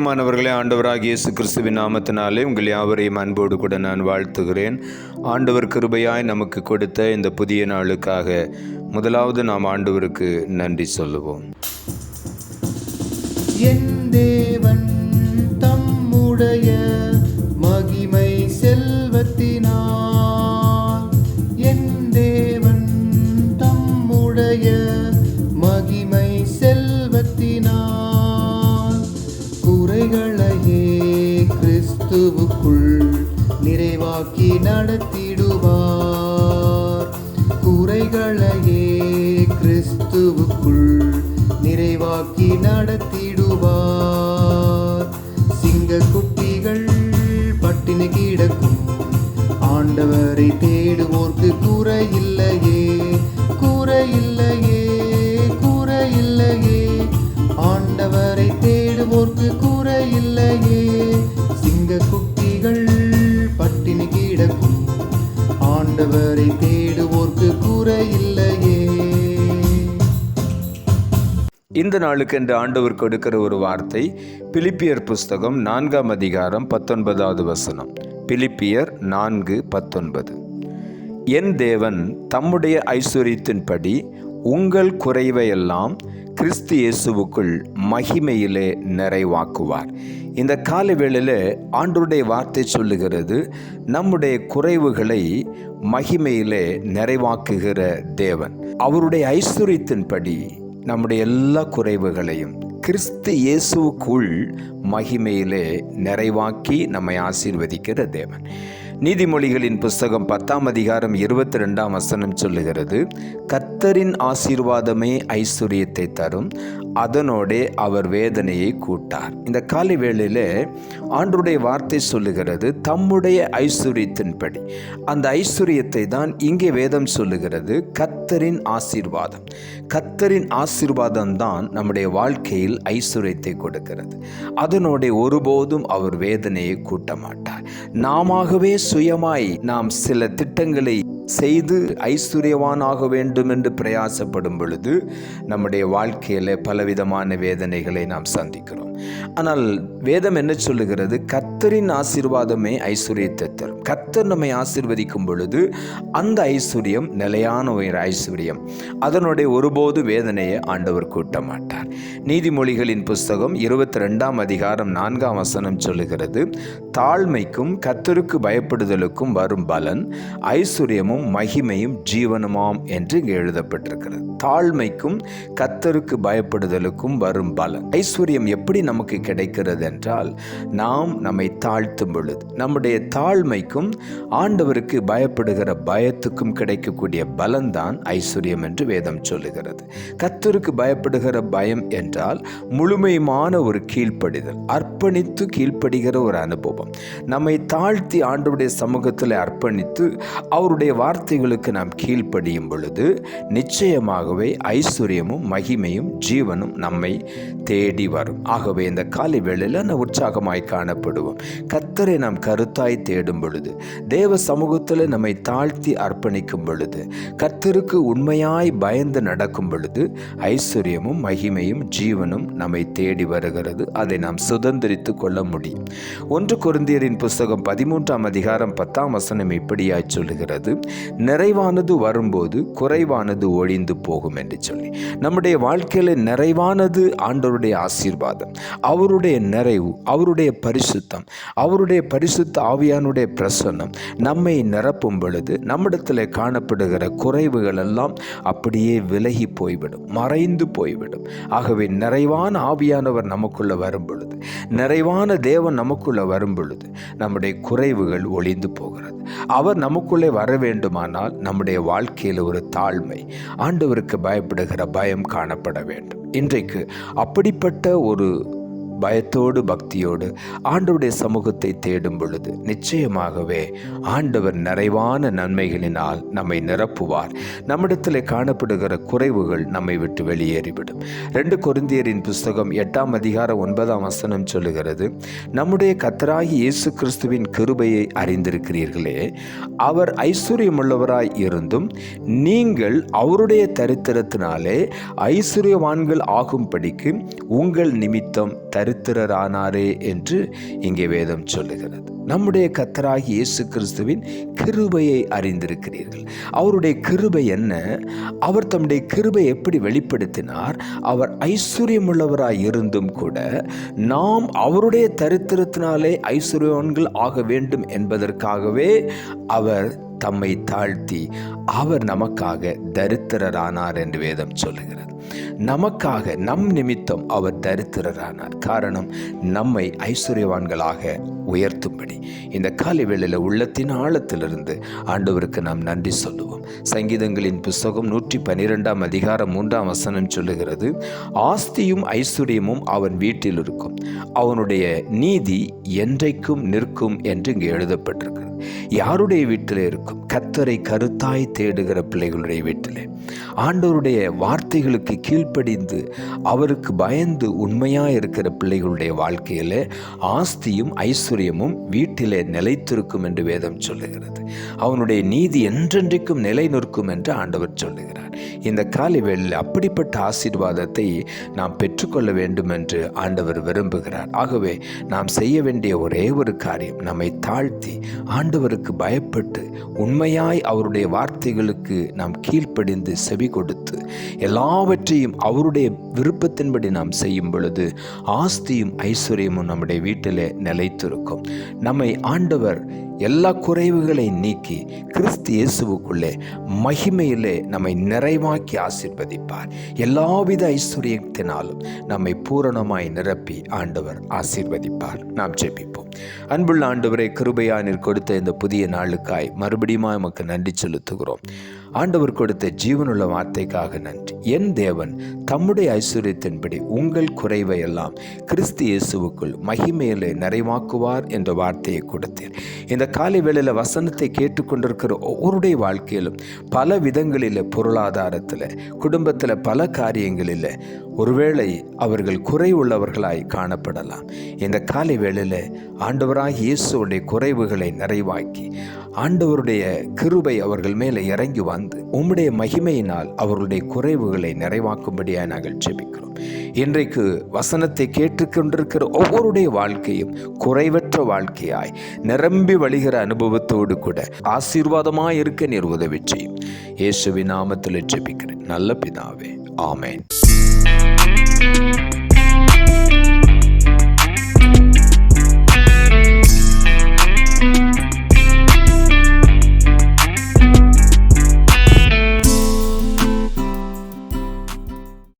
பிரியமானவர்களே, ஆண்டவராகிய இயேசு கிறிஸ்துவின் நாமத்தினாலே உங்கள் யாவரையும் அன்போடு கூட நான் வாழ்த்துகிறேன். ஆண்டவர் கிருபையாய் நமக்கு கொடுத்த இந்த புதிய நாளுக்காக முதலாவது நாம் ஆண்டவருக்கு நன்றி சொல்லுவோம். என் தேவன் தம்முடைய மகிமை செல்வத்தினால், என் தேவன் தம்முடைய மகிமை செல்வத்தினால் குறைகளையே கிறிஸ்துவுக்குள் நிறைவாக்கி நடத்திடுவார். குறைகளையே கிறிஸ்துவுக்குள் நிறைவாக்கி நடத்திடுவார். சிங்கக்குட்டிகள் பட்டினி கிடக்கும் ஆண்டவரை தேடுவோர்க்கு குறையில்லையே, குறையில்லையே, குறையில்லையே. ஆண்டவரை தேடுவோர்க்கு குறையில்லையே. சிங்கக்குட்டிகள் பட்டினி கிடக்கும் ஆண்டவரை தேடுவோர்க்கு குறையில்லையே. இந்த நாளுக்கு என்று ஆண்டவர் கொடுக்கிற ஒரு வார்த்தை பிலிப்பியர் புஸ்தகம் 4ஆம் அதிகாரம் 19வது வசனம். பிலிப்பியர் 4:19. என் தேவன் தம்முடைய ஐஸ்வரியத்தின்படி உங்கள் குறைவையெல்லாம் கிறிஸ்து இயேசுவுக்குள் மகிமையிலே நிறைவாக்குவார். இந்த கால வேளையில் ஆண்டவருடைய வார்த்தை சொல்லுகிறது, நம்முடைய குறைவுகளை மகிமையிலே நிறைவாக்குகிற தேவன். அவருடைய ஐஸ்வரியத்தின்படி நம்முடைய எல்லா குறைவுகளையும் கிறிஸ்து இயேசுவுக்குள் மகிமையிலே நிறைவாக்கி நம்மை ஆசீர்வதிக்கிற தேவன். நீதிமொழிகளின் புஸ்தகம் 10ஆம் அதிகாரம் 22ஆம் வசனம் சொல்லுகிறது, கர்த்தரின் ஆசீர்வாதமே ஐஸ்வரியத்தை தரும், அதனோடே அவர் வேதனையை கூட்டார். இந்த காலை வேளையில் ஆண்டவருடைய வார்த்தை சொல்லுகிறது, தம்முடைய ஐஸ்வரியத்தின்படி. அந்த ஐஸ்வரியத்தை தான் இங்கே வேதம் சொல்லுகிறது, கர்த்தரின் ஆசீர்வாதம். கர்த்தரின் ஆசீர்வாதம் தான் நம்முடைய வாழ்க்கையில் ஐஸ்வரியத்தை கொடுக்கிறது. அதனோட ஒருபோதும் அவர் வேதனையை கூட்ட மாட்டார். நாமவே சுயமாய் நாம் சில திட்டங்களை செய்து ஐஸ்வர்யவானாக வேண்டும் என்று பிரயாசப்படும் பொழுது நம்முடைய வாழ்க்கையில் பலவிதமான வேதனைகளை நாம் சந்திக்கிறோம். ஆனால் வேதம் என்ன சொல்லுகிறது? கர்த்தரின் ஆசீர்வாதமே ஐஸ்வர்யத்தை தரும். கர்த்தர் நம்மை ஆசீர்வதிக்கும் பொழுது அந்த ஐஸ்வர்யம் நிலையான ஒரு ஐஸ்வர்யம். அதனுடைய ஒருபோது வேதனையை ஆண்டவர் கூட்ட மாட்டார். நீதிமொழிகளின் புஸ்தகம் 22ஆம் அதிகாரம் 4ஆம் வசனம் சொல்லுகிறது, தாழ்மைக்கும் கர்த்தருக்கு பயப்படுதலுக்கும் வரும் பலன் ஐஸ்வர்யமும் மகிமையும் ஜீவனுமாம் என்று இங்கே எழுதப்பட்டிருக்கிறது. தாழ்மைக்கும் கர்த்தருக்கு பயப்படுதலுக்கும் வரும் பலன். ஐஸ்வர்யம் எப்படி நமக்கு கிடைக்கிறது என்றால், நாம் நம்மை தாழ்த்தும் பொழுது, நம்முடைய தாழ்மைக்கும் ஆண்டவருக்கு பயப்படுகிற பயத்துக்கும் கிடைக்கக்கூடிய பலன்தான் ஐஸ்வர்யம் என்று வேதம் சொல்லுகிறது. கர்த்தருக்கு பயப்படுகிற பயம் என்றால் முழுமையான ஒரு கீழ்ப்படிதல், அர்ப்பணித்து கீழ்ப்படுகிற ஒரு அனுபவம். நம்மை தாழ்த்தி ஆண்டவருடைய சமூகத்தில் அர்ப்பணித்து அவருடைய வார்த்தைகளுக்கு நாம் கீழ்ப்படியும் பொழுது நிச்சயமாகவே ஐஸ்வர்யமும் மகிமையும் ஜீவனும் நம்மை தேடி வரும். ஆகவே இந்த காலை வேளையில் நாம் உற்சாகமாய் காணப்படுவோம். கர்த்தரை நாம் கருத்தாய் தேடும் பொழுது, தேவ சமூகத்தில் நம்மை தாழ்த்தி அர்ப்பணிக்கும் பொழுது, கர்த்தருக்கு உண்மையாய் பயந்து நடக்கும் பொழுது ஐஸ்வர்யமும் மகிமையும் ஜீவனும் நம்மை தேடி வருகிறது. அதை நாம் சுதந்திரித்து கொள்ள முடியும். 1 கொரிந்தியரின் புஸ்தகம் 13ஆம் அதிகாரம் 10ஆம் வசனம் இப்படியாய் சொல்லுகிறது, நிறைவானது வரும்போது குறைவானது ஒழிந்து போகும் என்று சொல்லி. நம்முடைய வாழ்க்கையில் நிறைவானது ஆண்டவருடைய ஆசீர்வாதம், அவருடைய நிறைவு, அவருடைய பரிசுத்தம், அவருடைய பரிசுத்த ஆவியானுடைய பிரசன்னம் நம்மை நிரப்பும் பொழுது நம்மிடத்தில் காணப்படுகிற குறைவுகள் எல்லாம் அப்படியே விலகி போய்விடும், மறைந்து போய்விடும். ஆகவே நிறைவான ஆவியானவர் நமக்குள்ள வரும் பொழுது, நிறைவான தேவன் நமக்குள்ள வரும் பொழுது நம்முடைய குறைவுகள் ஒழிந்து போகிறது. அவர் நமக்குள்ளே வர வேண்டுமானால் நம்முடைய வாழ்க்கையில் ஒரு தாழ்மை, ஆண்டவருக்கு பயப்படுகிற பயம் காணப்பட வேண்டும். இன்றைக்கு அப்படிப்பட்ட ஒரு பயத்தோடு பக்தியோடு ஆண்டவருடைய சமூகத்தை தேடும் பொழுது நிச்சயமாகவே ஆண்டவர் நிறைவான நன்மைகளினால் நம்மை நிரப்புவார். நம்மிடத்தில் காணப்படுகிற குறைவுகள் நம்மை விட்டு வெளியேறிவிடும். 2 கொரிந்தியரின் புஸ்தகம் 8ஆம் அதிகாரம் 9ஆம் வசனம் சொல்லுகிறது, நம்முடைய கர்த்தராகிய இயேசு கிறிஸ்துவின் கிருபையை அறிந்திருக்கிறீர்களே, அவர் ஐஸ்வர்யமுள்ளவராய் இருந்தும் நீங்கள் அவருடைய தரித்திரத்தினாலே ஐஸ்வர்யவான்கள் ஆகும்படிக்கு உங்கள் நிமித்தம் தரித்திரரானாரே என்று இங்கே வேதம் சொல்லுகிறது. நம்முடைய கர்த்தராகிய இயேசு கிறிஸ்துவின் கிருபையை அறிந்திருக்கிறீர்கள். அவருடைய கிருபை என்ன? அவர் தம்முடைய கிருபை எப்படி வெளிப்படுத்தினார்? அவர் ஐஸ்வர்யமுள்ளவராய் இருந்தும் கூட நாம் அவருடைய தரித்திரத்தினாலே ஐஸ்வர்யவான்கள் ஆக வேண்டும் என்பதற்காகவே அவர் தம்மை தாழ்த்தி அவர் நமக்காக தரித்திரரானார் என்று வேதம் சொல்லுகிறது. நமக்காக, நம் நிமித்தம் அவர் தரித்திரரானார். காரணம், நம்மை ஐஸ்வர்யவான்களாக உயர்த்தும்படி. இந்த காலை வேளையில் உள்ளத்தின் ஆழத்திலிருந்து ஆண்டவருக்கு நாம் நன்றி சொல்லுவோம். சங்கீதங்களின் புஸ்தகம் 112 அதிகாரம் 3 சொல்லுகிறது, ஆஸ்தியும் ஐஸ்வர்யமும் அவன் வீட்டில் இருக்கும், அவனுடைய நீதி என்றைக்கும் நிற்கும் என்று இங்கே எழுதப்பட்டிருக்கிறது. யாருடைய வீட்டிலே இருக்கும்? கர்த்தரை கருத்தாய் தேடுகிற பிள்ளைகளுடைய வீட்டிலே, ஆண்டவருடைய வார்த்தைகளுக்கு கீழ்ப்படிந்து அவருக்கு பயந்து உண்மையாக இருக்கிற பிள்ளைகளுடைய வாழ்க்கையிலே ஆஸ்தியும் ஐஸ்வர்யமும் வீட்டிலே நிலைத்திருக்கும் என்று வேதம் சொல்லுகிறது. அவனுடைய நீதி என்றென்றைக்கும் நிலை நிற்கும் என்று ஆண்டவர் சொல்லுகிறார். இந்த காலை வேளையில் அப்படிப்பட்ட ஆசீர்வாதத்தை நாம் பெற்றுக்கொள்ள வேண்டும் என்று ஆண்டவர் விரும்புகிறார். ஆகவே நாம் செய்ய வேண்டிய ஒரே ஒரு காரியம், நம்மை தாழ்த்தி ஆண்டவருக்கு பயப்பட்டு உண்மையாய் அவருடைய வார்த்தைகளுக்கு நாம் கீழ்ப்படிந்து செவி கொடுத்து எல்லாவற்றையும் அவருடைய விருப்பத்தின்படி நாம் செய்யும் பொழுது ஆஸ்தியும் ஐஸ்வர்யமும் நம்முடைய வீட்டிலே நிலைத்திருக்கும். நம்மை ஆண்டவர் எல்லா குறைவுகளை நீக்கி கிறிஸ்து இயேசுவுக்குள்ளே மகிமையிலே நம்மை நிறைவாக்கி ஆசீர்வதிப்பார். எல்லாவித ஐஸ்வர்யத்தினாலும் நம்மை பூரணமாய் நிரப்பி ஆண்டவர் ஆசீர்வதிப்பார். நாம் ஜெபிப்போம். அன்புள்ள ஆண்டவரை, கிருபையாய் நீர் கொடுத்த இந்த புதிய நாளுக்காய் மறுபடியும் நமக்கு நன்றி செலுத்துகிறோம். ஆண்டவர் கொடுத்த ஜீவனுள்ள வார்த்தைக்காக நன்றி. என் தேவன் தம்முடைய ஐஸ்வர்யத்தின்படி உங்கள் குறைவை எல்லாம் கிறிஸ்து இயேசுவுக்குள் மகிமையிலே நிறைவாக்குவார் என்ற வார்த்தையை கொடுத்தீர். இந்த காலை வேளையில் வசனத்தை கேட்டுக்கொண்டிருக்கிற ஒவ்வொருடைய வாழ்க்கையிலும் பல விதங்களில், பொருளாதாரத்தில், குடும்பத்தில், பல காரியங்களில் ஒருவேளை அவர்கள் குறை உள்ளவர்களாய் காணப்படலாம். இந்த காலை வேளையில் ஆண்டவராகிய இயேசுவுடைய குறைவுகளை நிறைவாக்கி ஆண்டவருடைய கிருபை அவர்கள் மேலே இறங்கி வந்து உம்முடைய மகிமையினால் அவர்களுடைய குறைவுகளை நிறைவாக்கும்படியாக நாங்கள் ஜெபிக்கிறோம். இன்றைக்கு வசனத்தை கேட்டுக்கொண்டிருக்கிற ஒவ்வொருடைய வாழ்க்கையும் குறைவற்ற வாழ்க்கையாய் நிரம்பி வழிகிற அனுபவத்தோடு கூட ஆசீர்வாதமாய் இருக்க நீர் உதவி செய்யும். இயேசுவின் நாமத்தில் ஜெபிக்கிறேன் நல்ல பிதாவே, ஆமென்.